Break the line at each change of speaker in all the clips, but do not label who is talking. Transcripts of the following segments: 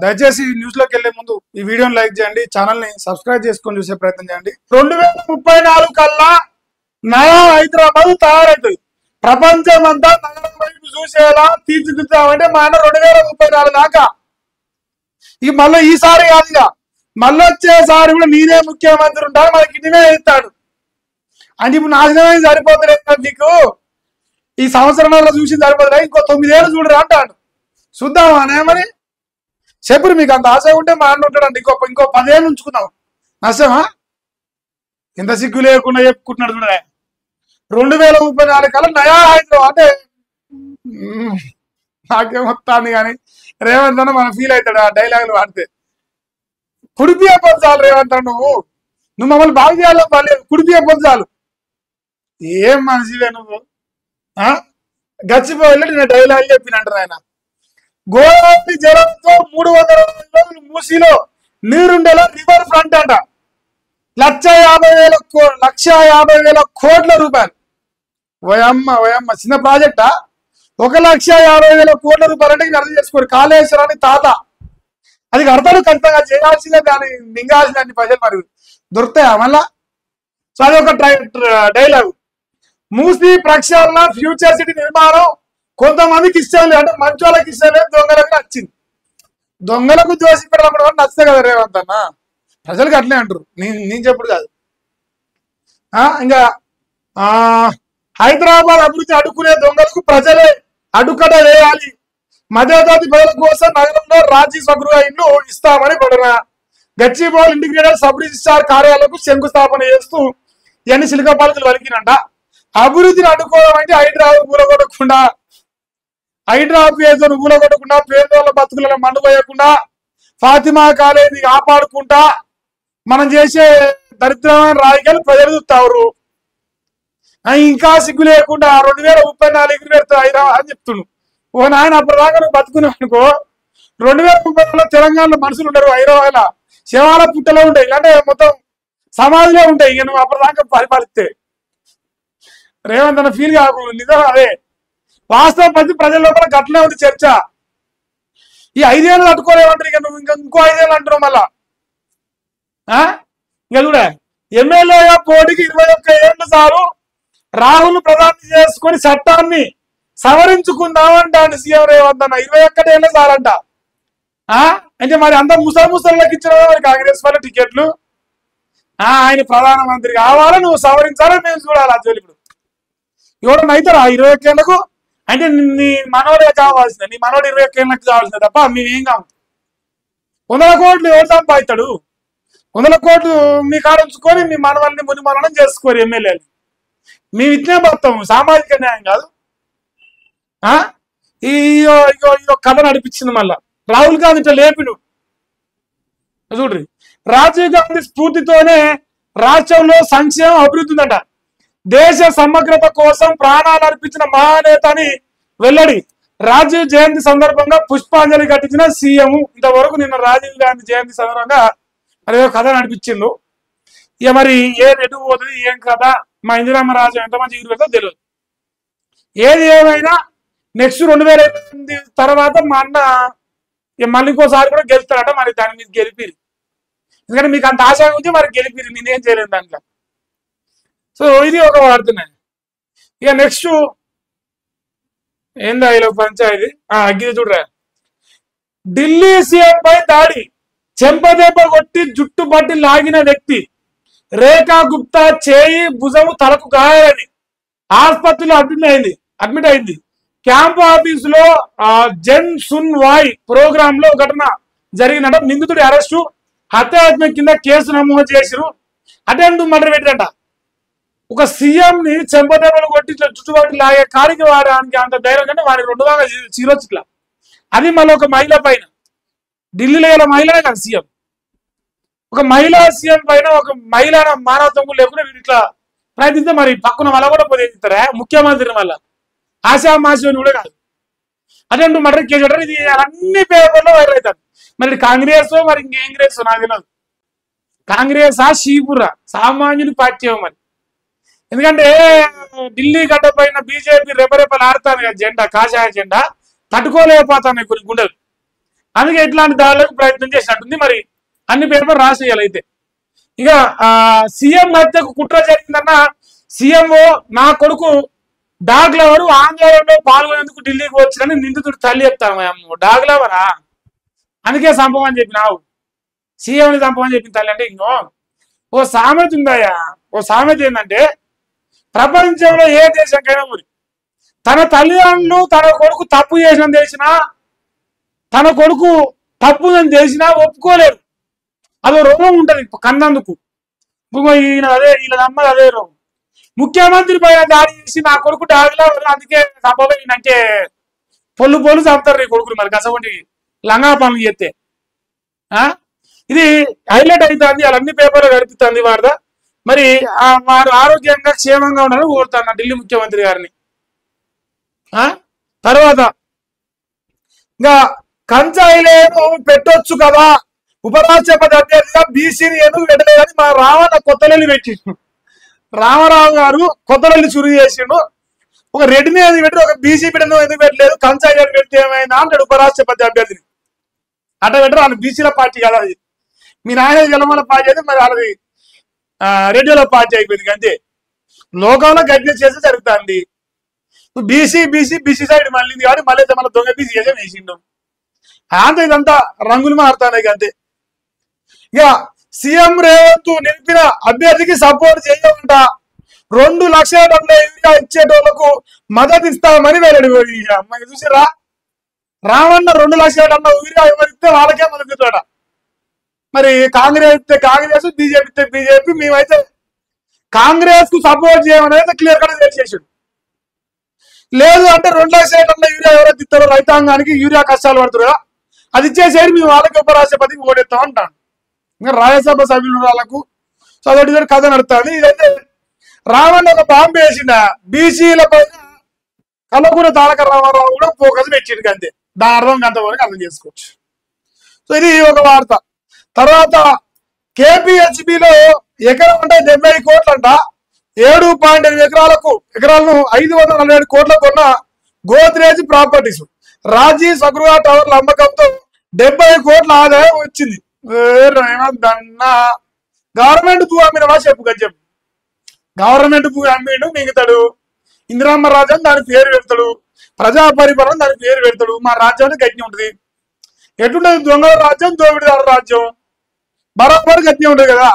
దయచేసి న్యూస్ లోకి వెళ్లే ముందు ఈ వీడియోని లైక్ చేయండి, ఛానల్ ని సబ్స్క్రైబ్ చేసుకొని చూసే ప్రయత్నం చేయండి. 2034 కల్లా నయా హైదరాబాద్ తయారవుతుంది. ప్రపంచం అంతా నగరం వైపు చూసేలా తీర్చిదిద్దామంటే మా అన్న 2034 దాకా. ఇక మళ్ళీ ఈసారి కాదు, ఇక మళ్ళీ వచ్చేసారి కూడా నేనే ముఖ్యమంత్రి ఉంటాను, మనకి ఇటువే ఇస్తాడు అంటే ఇప్పుడు నాశనమే సరిపోతుంది. నీకు ఈ సంవత్సరంలో చూసి సరిపోతున్నా, ఇంకో 9 ఏళ్ళు చూడరా అంటాడు. చూద్దామా మరి చెప్పుడు. మీకు అంత ఆశ ఉంటే మా అన్న ఉంటాడండి, ఇంకో 10 ఏళ్ళు ఉంచుకుందాం. నష్టమా? ఇంత సిగ్గు లేకుండా చెప్పుకుంటున్నాడు చూడ. 2034 కల్లా నయా హైదరాబాద్ అంటే నాకేమొస్తాను కానీ రేవంత్ అన్న మనం ఫీల్ అవుతాడు ఆ డైలాగులు వాడితే. కుడిపియ పొందాలు రేవంత్ అన్న, నువ్వు మమ్మల్ని బాగు చేయాలో పర్లేదు, కుడిపియ పొందాలు. ఏం మనిషివే నువ్వు? గచ్చిపోయి నేను డైలాగ్ చెప్పినంటారు ఆయన. గోదావరి జలంతో 300 రోజులు మూసీలో నీరుండేలా రివర్ ఫ్రంట్ అంట. 1,50,000 కోట్ల రూపాయలు. ఓయమ్మ చిన్న ప్రాజెక్టా? 1,50,000 కోట్ల రూపాయలు అంటే అర్థం చేసుకోరు. కాళేశ్వరాన్ని తాత అది కడతాడు, ఖచ్చితంగా చేయాల్సిందే, దాన్ని మింగాల్సిన అన్ని ప్రజలు మరి దొరుకుతాయా మళ్ళా? సో అది ఒక డైలాగ్. మూసీ ప్రక్షాళన ఫ్యూచర్ సిటీ నిర్మాణం కొంతమందికి ఇష్టం లేదు, అంటే మంచి వాళ్ళకి ఇష్టం లేదు, దొంగలకు నచ్చింది. దొంగలకు దోషి పెట్టడం నచ్చితే కదా రేవంత్ అన్న, ప్రజలకు అట్లే అంటారు, నేను చెప్పుడు కాదు. ఇంకా హైదరాబాద్ అభివృద్ధి అడ్డుకునే దొంగలకు ప్రజలే అడ్డుకట వేయాలి. మధ్యతరగతి ప్రజల కోసం నగరంలో రాజ్య స్వగృహ ఇల్లు ఇస్తామని పడిన గచ్చిబౌలి ఇంటిగ్రేటెడ్ సబ్ రిజిస్ట్రార్ కార్యాలయాలకు శంకుస్థాపన చేస్తూ ఇవన్నీ సిలిక పాలకులు వలికినంట. అభివృద్ధిని అడ్డుకోవడం అంటే హైదరాబాద్ ఊరగొట్టకుండా, హైదరాబాద్ ఊరగొట్టకుండా, పేదోళ్ళ బతుకులను మండుపోయకుండా, ఫాతిమా కాలేజీ కాపాడుకుంటా మనం చేసే దరిద్రమైన రాజకీయాలు ప్రజలు చూస్తారు. ఇంకా సిగ్గు లేకుండా 2034 పెడతా హైదరాబాద్ అని చెప్తుండు. ఓ నాయన అప్పటిదాకా నువ్వు బతుకున్నావు అనుకో, 2034లో తెలంగాణలో మనుషులు ఉండరు, హైదరాబాద్ శవాల పుట్టలో ఉంటాయి, అంటే మొత్తం సమాధిలో ఉంటాయి. ఇక నువ్వు అప్పటిదాకా పరిపాలిస్తే రేవంత్ అన్న ఫీల్ కాకు, నిజం అదే వాస్తవ పరిస్థితి. ప్రజల లోపల గట్లనే ఉంది చర్చ. ఈ 5 ఏళ్ళు తట్టుకోలేమంటారు, ఇక నువ్వు ఇంకో 5 ఏళ్ళు అంటున్నావు మళ్ళా. ఇక చూడే, ఎమ్మెల్యేగా పోటీకి 21 ఏళ్ళు చాలు, రాహుల్ ప్రధాని చేసుకొని చట్టాన్ని సవరించుకుందామంటాడు సీఎం రేవంత్ అన్న. 21 ఏళ్ళే చాలంట. అంటే మరి అంత ముసలికి ఇచ్చిన మరి కాంగ్రెస్ వాళ్ళ టికెట్లు. ఆయన ప్రధానమంత్రి కావాలా, నువ్వు సవరించాలని మేము చూడాలి. అసలు ఇప్పుడు ఎవడన్నా అవుతారా 21 ఏళ్లకు? అంటే నీ మనోడే కావాల్సిందే, నీ మనోడు 21 ఏళ్ళకి కావాల్సిందే తప్ప మేమేం కావు. 100 కోట్లు ఎవరు సంపాదిస్తాడు? 100 కోట్లు మీ కాడ ఉంచుకొని మీ మనవల్ని ముని మననం చేసుకోరు ఎమ్మెల్యేలు. మేము ఇట్లే మొత్తం సామాజిక న్యాయం కాదు. ఈ కథ నడిపించింది మళ్ళా రాహుల్ గాంధీ ఇట్లా లేపిడు చూడ్రి. రాజీవ్ గాంధీ స్ఫూర్తితోనే రాష్ట్రంలో సంక్షేమం అభివృద్ధి ఉందట. దేశ సమగ్రత కోసం ప్రాణాలు అర్పించిన మహానేత అని వెల్లడి. రాజీవ్ జయంతి సందర్భంగా పుష్పాంజలి ఘటించిన సీఎం. ఇంతవరకు నిన్న రాజీవ్ గాంధీ జయంతి సందర్భంగా మరి కథ నడిపించిండు. ఇక మరి ఏం ఎటు పోతుంది, ఏం కథ, మా ఇందిరామ్మ రాజు ఎంత మంచి ఎగురుతుందో తెలియదు. ఏది ఏమైనా నెక్స్ట్ 2008 తర్వాత మా అన్న మళ్ళీ ఇంకోసారి కూడా గెలుస్తాడట. మరి దాని మీద గెలిపిరి, ఎందుకంటే మీకు అంత ఆశ ఉంది, మరి గెలిపిరి, నేనేం చేయలేదు దాంట్లో. సో ఇది ఒక వాడుతున్నాయి. ఇక నెక్స్ట్ ఏందా ఇలా పంచాయతీ అగ్గిది చూడరా. ఢిల్లీ సీఎం పై దాడి, చెంపదెబ్బ కొట్టి జుట్టు పట్టి లాగిన వ్యక్తి. రేఖా గుప్తా చేయి భుజము తలకు గాయాలని ఆసుపత్రిలో అడ్మిట్ అయింది. క్యాంప్ ఆఫీసులో జన్ సున్ వాయ్ ప్రోగ్రామ్ లో ఘటన జరిగినట. నిందితుడి అరెస్టు, హత్యాయత్నం కింద కేసు నమోదు చేసిరు. అటెండ్ మర్డర్ పెట్టినట. ఒక సీఎం ని చెంపదెబ్బలు కొట్టి చుట్టుపక్కల లాగే కారికి వారానికి అంత ధైర్యం కంటే వారికి 2 భాగా చీరొచ్చు ఇట్లా. అది మళ్ళీ ఒక మహిళ పైన, ఢిల్లీలో గల మహిళనే కాదు సీఎం, ఒక మహిళా సీఎం పైన ఒక మహిళ మానవత్వం లేకుండా వీడు ఇట్లా ప్రయత్నిస్తే మరి పక్కన వాళ్ళ కూడా పోతారా ముఖ్యమంత్రిని వల్ల ఆశామాసి కూడా కాదు. అటెండ్ మర్డర్ కేసు పెట్టారు. ఇది అన్ని పేపర్లో వైరల్ అవుతారు. మరి కాంగ్రెస్ మరి ఇంకేం గ్రేస్ నాకు తెలియదు. కాంగ్రెస్ షీపురా సామాన్యుని పార్టీ మరి. ఎందుకంటే ఢిల్లీ గడ్డ పైన బీజేపీ రెపరెపలు ఆడుతాను కదా జెండా, కాషాయ జెండా, తట్టుకోలేకపోతాను కొన్ని గుండెలు. అందుకే ఇట్లాంటి దాడులకు ప్రయత్నం చేసినట్టుంది. మరి అన్ని పేపర్ రాసేయాలి. అయితే ఇక సీఎం హత్యకు కుట్ర జరిగిందన్న సీఎంఓ నా కొడుకు డాగ్ లవరు ఆందోళనలో పాల్గొనేందుకు ఢిల్లీకి వచ్చినని నిందితుడు తల్లి చెప్తాను. డాగ్ లవరా అందుకే సంభవం చెప్పినావు, సీఎంని సంభవం చెప్పిన తల్లి అంటే ఇంకో ఓ సామెత ఉందయ్యా. ఓ సామెత ఏంటంటే ప్రపంచంలో ఏ దేశంకైనా ఊరి తన తల్లిదండ్రులు తన కొడుకు తప్పు చేసిన తెలిసినా తన కొడుకు తప్పుదని తెలిసినా ఒప్పుకోలేరు. అదో రోగం ఉంటది కన్నందుకు. ఈయన అదే వీళ్ళ అమ్మది అదే రోగం. ముఖ్యమంత్రి పైన దాడి చేసి నా కొడుకు డాగ్లా అందుకే సంభవం అంటే పొల్లు పొల్లు చంపుతారు ఈ కొడుకులు. మరి కసవంటి లంగా పనులు చేస్తే ఇది హైలైట్ అవుతుంది. వాళ్ళన్ని పేపర్లు గడిపిస్తుంది వారద. మరి వారు ఆరోగ్యంగా క్షేమంగా ఉండాలని కోరుతాను ఢిల్లీ ముఖ్యమంత్రి గారిని. తర్వాత ఇంకా కంచాయిలేను పెట్టొచ్చు కదా, ఉపరాష్ట్రపతి అభ్యర్థిగా బీసీని ఎందుకు పెట్టలేదని మా రావణ కొత్తలెల్లి పెట్టిండు. రామారావు గారు కొత్తలెల్లి చురుగు చేసిండు. ఒక రెడ్డిని ఎందుకు పెట్టి ఒక బీసీ బిడ్డను ఎందుకు పెట్టలేదు, కంచాయిలేను పెడితే ఏమైందా అంటాడు ఉపరాష్ట్రపతి అభ్యర్థిని. అట్ట పెట్టరు, వాళ్ళు బీసీల పార్టీ కదా అది. మీ నాయన జలమల పార్టీ అయితే మరి వాళ్ళది రెడ్డిల పార్టీ అయిపోయింది. అంతే లోకంలో గడ్డి చేస్తే జరుగుతుంది. బీసీ బీసీ బీసీ సైడ్ మళ్ళీ కానీ మళ్ళీ మన దొంగ బీసీ చేసే వేసిండు. అంతే ఇదంతా రంగులు మారుతాయి అంతే. ఇక సీఎం రేవంత్ నిలిపిన అభ్యర్థికి సపోర్ట్ చేయకుండా 2 లక్షల యూరియా ఇచ్చేటోళ్లకు మద్దతు ఇస్తామని వెల్లడి. అమ్మాయి చూసారా, రావణ 2 లక్షల యూరియా ఎవరిస్తే వాళ్ళకే మద్దతు ఇస్తాడ. మరి కాంగ్రెస్ ఇస్తే కాంగ్రెస్, బీజేపీ ఇస్తే బీజేపీ. మేమైతే కాంగ్రెస్ కు సపోర్ట్ చేయమనేది క్లియర్ కట్ తెలిసేసాడు. లేదు అంటే 2 లక్షల యూరియా ఎవరైతే ఇస్తారో రైతాంగానికి యూరియా కష్టాలు పడుతున్నా అది ఇచ్చేసేది మేము వాళ్ళకి ఉపరాష్ట్రపతికి ఓడెత్తాం అంటాను. ఇంకా రాజ్యసభ సభ్యులు వాళ్ళకు చదవటి కథ నడుతుంది. ఇదైతే రావణ ఒక బాంబు వేసిండ బీసీల పైన కలకూర తారక రామారావు కూడా ఫోకస్ పెట్టిండు. అంతే దాని అర్థం అంతవరకు అర్థం చేసుకోవచ్చు. సో ఇది ఒక వార్త. తర్వాత కేపీహెచ్బిలో ఎకరం అంటే 70 కోట్లంట. 7.8 ఎకరాలను 547 కోట్ల కొన్న గోద్రేజ్ ప్రాపర్టీస్ రాజీవ్ సగృహ టవర్ల అమ్మకంతో 70 కోట్ల ఆదాయం వచ్చింది. గవర్నమెంట్ భూ అమ్మినవా చెప్పు కదా చెప్పు. గవర్నమెంట్ భూ అమ్మిండు మింగుతాడు, ఇందిరామ్మ రాజ్యం దాని పేరు పెడతాడు, ప్రజా పరిపాలన దాని పేరు పెడతాడు. మా రాజ్యానికి గట్టి ఉంటుంది. ఎటుంటది దొంగల రాజ్యం, దోపిడిదారు రాజ్యం బరాబర్ గట్టి ఉంటుంది కదా.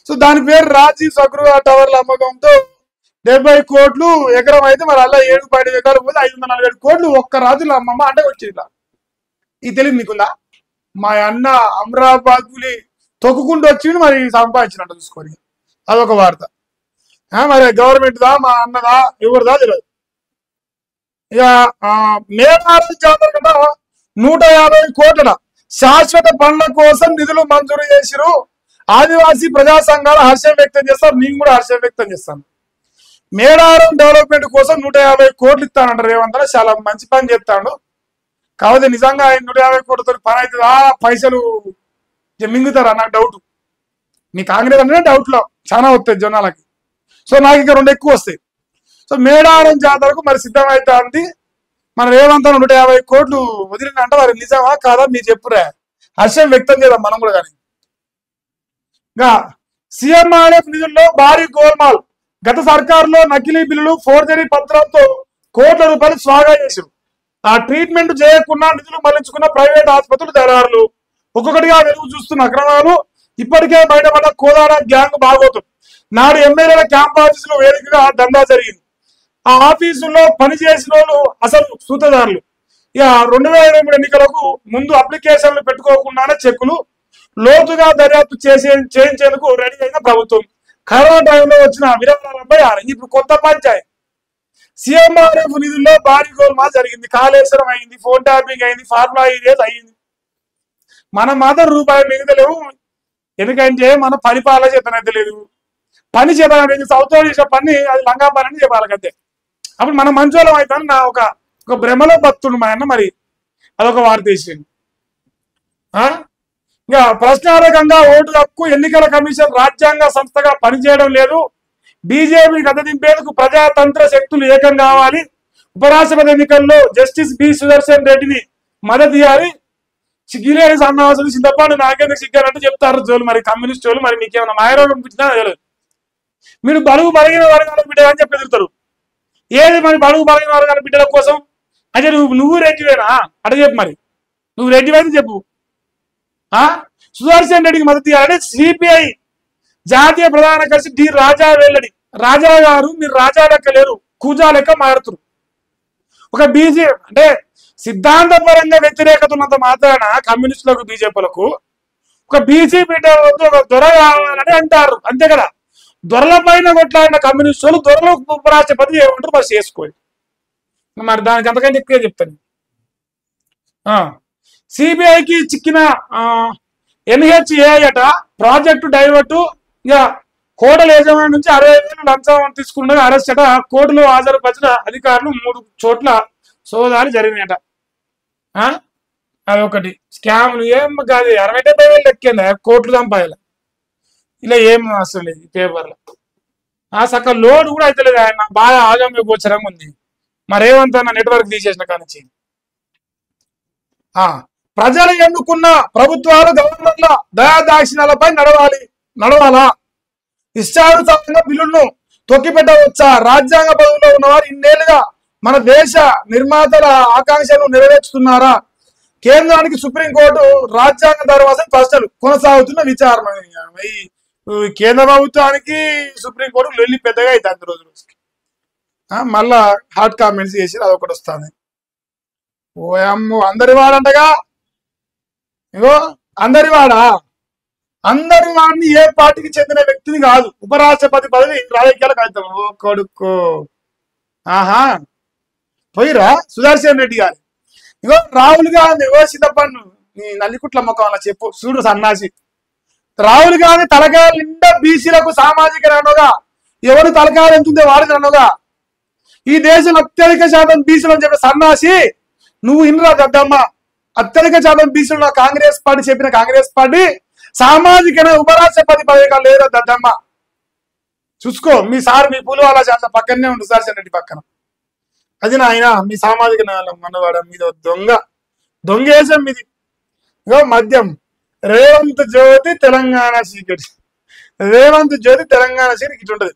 సో దాని పేరు రాజీవ్ సగృహ టవర్ల అమ్మకంతో 70 కోట్లు ఎకరం అయితే మరి అలా 7.5 ఎకరాలు పోతే 547 కోట్లు ఒక్క రాజులు అమ్మమ్మ అంటే వచ్చేది. ఈ తెలియదు మీకుందా? మా అన్న అమరాబాద్ పులి తొక్కుకుంటూ వచ్చిండు, మరి సంపాదించినట్టు చూసుకొని. అదొక వార్త. మరి గవర్నమెంట్ దా మా అన్నదా ఎవరిదా తెలియదు. ఇక మేడారం జాతర కదా 150 కోట్ల శాశ్వత పనుల కోసం నిధులు మంజూరు చేసిరు. ఆదివాసీ ప్రజా సంఘాలు హర్షం వ్యక్తం చేస్తారు, నేను కూడా హర్షం వ్యక్తం చేస్తాను. మేడారం డెవలప్మెంట్ కోసం 150 కోట్లు ఇస్తానంటారు రేవంత్. చాలా మంచి పని చేస్తాడు. కాకపోతే నిజంగా 150 కోట్లతో పని అవుతుందా, పైసలు మింగుతారా నాకు డౌట్. మీ కాంగ్రెస్ అంటే డౌట్ లో చాలా వస్తాయి జనాలకి. సో నాకు ఇంకా 2 ఎక్కువ వస్తాయి. సో మేడారం జాతరకు మరి సిద్ధమవుతుంది. మన రేవంత్ 150 కోట్లు వదిలినంట. మరి నిజమా కాదా మీరు చెప్పురా, హర్షం వ్యక్తం చేద్దాం మనం కూడా. కానీ ఇంకా సీఎంఆర్ఎఫ్ నిధుల్లో భారీ గోల్మాల్. గత సర్కారులో నకిలీ బిల్లులు, ఫోర్జరీ పత్రాలతో కోట్ల రూపాయలు స్వాగా చేశారు. ఆ ట్రీట్మెంట్ చేయకుండా నిధులు మళ్లించుకున్న ప్రైవేట్ ఆసుపత్రులు దళారులు ఒక్కొక్కటిగా వెలుగు చూస్తున్న అక్రమాలు. ఇప్పటికే బయటపడ్డ కోదాడ గ్యాంగ్ బాగోతుంది. నాడు ఎమ్మెల్యేల క్యాంప్ ఆఫీసులో వేదికగా దందా జరిగింది. ఆ ఆఫీసుల్లో పనిచేసిన వాళ్ళు అసలు సూత్రధారులు. ఇక 2023 ఎన్నికలకు ముందు అప్లికేషన్లు పెట్టుకోకుండానే చెక్కులు లోతుగా దర్యాప్తు చేయించేందుకు రెడీ అయిన ప్రభుత్వం. కరోనా టైంలో వచ్చిన విరాళాలపై ఇప్పుడు కొత్త పంచాయతీ. సీఎంఆర్ఎఫ్ నిధుల్లో భారీ గోల్మాల్ జరిగింది. కాళేశ్వరం అయింది, ఫోన్ ట్యాపింగ్ అయింది, ఫార్ములా ఇదేస్ అయింది. మనం మాత్రం రూపాయలు మిగతలేవు. ఎందుకంటే మన పరిపాలన చేతనైతే లేదు, పని చేతనైతే సౌత్ చేసిన పని అది లంగా పని అని చెప్పాలి అంతే. అప్పుడు మనం మంచోళం అవుతాను నా ఒక భ్రమలో బతుడు మా అన్న. మరి అదొక వార్త వేసింది. ఇంకా ప్రశ్నార్థకంగా ఓటు హక్కు ఎన్నికల కమిషన్ రాజ్యాంగ సంస్థగా పనిచేయడం లేదు. బీజేపీ గద్దెదింపేందుకు ప్రజాతంత్ర శక్తులు ఏకం కావాలి. ఉపరాష్ట్రపతి ఎన్నికల్లో జస్టిస్ బి సుదర్శన్ రెడ్డిని మద్దతు ఇవ్వాలి. సిగ్గిలేని సన్నాసులు చింతపాడు నాకెందుకు సిగ్గారంటే చెప్తారు జోలు. మరి కమ్యూనిస్ట్ వాళ్ళు మరి మీకేమన్నా మాయరోగం అనిపించినా తెలియదు. మీరు బడుగు బలగిన వర్గాల బిడ్డ అని చెప్పి ఎదుగుతారు. ఏది మరి బడుగు బలగిన వర్గాల బిడ్డల కోసం అంటే నువ్వు రెడ్డివేనా అట చెప్పు. మరి నువ్వు రెడ్డివైతే చెప్పు. సుదర్శన్ రెడ్డికి మద్దతు ఇవ్వాలని సిపిఐ జాతీయ ప్రధాన కార్యదర్శి డి రాజా వెల్లడి. రాజా గారు మీరు రాజా లెక్క లేరు, కూజా లెక్క మారుతురు. ఒక బీజే అంటే సిద్ధాంతపరంగా వ్యతిరేకత ఉన్నంత మాత్రాన కమ్యూనిస్టులకు బీజేపీలకు ఒక బీజేపీ ఒక దొర కావాలని అంటారు, అంతే కదా. దొరల పైన కొట్లాడిన కమ్యూనిస్టులు దొరలకు ఉపరాష్ట్రపతి ఏమంటారు మరి చేసుకోండి. మరి దానికి అంతకంటే ఎక్కువ చెప్తాను. సిబిఐకి చిక్కిన ఎన్హెచ్ఏ అట ప్రాజెక్టు డైవర్టు ఇక హోటల్ యజమాని నుంచి 60,000 లంచం తీసుకున్న అరెస్ట్ అట. కోర్టులో హాజరుపరిచిన అధికారులు 3 చోట్ల సోదాలు జరిగినాయట. అదొకటి స్కామ్లు ఏం కాదు. 60,000 లెక్కిందా కోట్లు సంపాయాలి. ఇలా ఏం అసలు లేదు పేపర్లో. సక్క లోడ్ కూడా అవుతలేదు. ఆయన బాగా ఆగమ్య గోచరంగా ఉంది. మరేమంతా నెట్వర్క్ తీసేసిన కానించి ప్రజలు ఎన్నుకున్న ప్రభుత్వాలు గవర్నర్ల దయాదాక్షిణ్యాలపై నడవాలా? ఇష్టానుసారంగా బిల్లులను తొక్కిపెట్టవచ్చా? రాజ్యాంగ పదవిలో ఉన్నవారు ఇన్నేళ్లుగా మన దేశ నిర్మాతల ఆకాంక్షలను నెరవేర్చుతున్నారా? కేంద్రానికి సుప్రీంకోర్టు రాజ్యాంగ ధర్మాసనం ప్రశ్నలు కొనసాగుతున్న విచారణ. కేంద్ర ప్రభుత్వానికి సుప్రీంకోర్టు లొల్లి పెద్దగా అవుతుంది రోజు రోజుకి. మళ్ళా హాట్ కామెంట్స్ చేసి అదొకటి వస్తుంది. ఓ అమ్మ అందరి వాడంటగా. ఇగో అందరి వాడిని ఏ పార్టీకి చెందిన వ్యక్తిని కాదు. ఉపరాష్ట్రపతి పదవి రాజకీయాలకు అవుతాం. ఓ కొడుకో పోయిరా సుదర్శన్ రెడ్డి గారు. ఇగో రాహుల్ గాంధీ ఓ సిద్ధపన్ను నీ నల్లికుట్ల ముఖం అలా చెప్పు చూడు సన్నాసి. రాహుల్ గాంధీ తలకాయలు నిండా బీసీలకు సామాజిక రణుగా ఎవరు తలకాయలు ఎంతుందో వాడికి రణుగా ఈ దేశం అత్యధిక శాతం బీసీలు అని చెప్పే సన్నాసి నువ్వు ఇన్రా దద్దమ్మ. అత్యధిక శాతం బీసీలు కాంగ్రెస్ పార్టీ చెప్పిన కాంగ్రెస్ పార్టీ సామాజిక ఉపరాష్ట్రపతి పదవి లేదా దద్దమ్మ. చూసుకో మీ సార్ మీ పూలు అలా చాలా పక్కనే ఉండు సుదర్శన్ రెడ్డి పక్కన. అది నాయన మీ సామాజిక మనవాడ మీద దొంగేశం మీది. ఇగో మద్యం రేవంత్ జ్యోతి తెలంగాణ సీక్రెట్ ఇట్లుంటది.